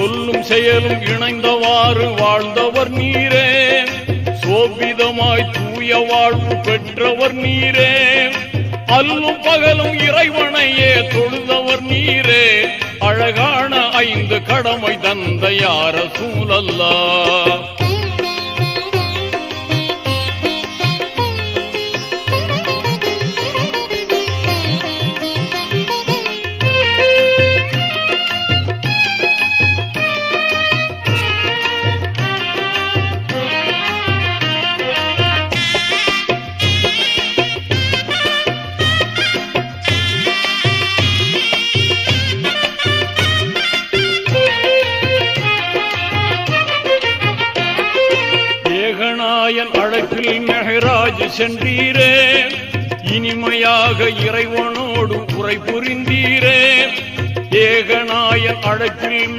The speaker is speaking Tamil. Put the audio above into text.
சொல்லும் செயலும் இணைந்தவாறு வாழ்ந்தவர் நீரே, சோபிதமாய் தூய வாழ்வு பெற்றவர் நீரே, அல்லும் பகலும் இறைவனையே தொழுதவர் நீரே, அழகான 5 கடமை தந்த யா ரசூலல்லாஹ். ஏகநாயன் அழைப்பில் மெஹராஜ் சென்றீரே, இனிமையாக இறைவனோடு உரை புரிந்தீரே. ஏகநாயன் அழைப்பில்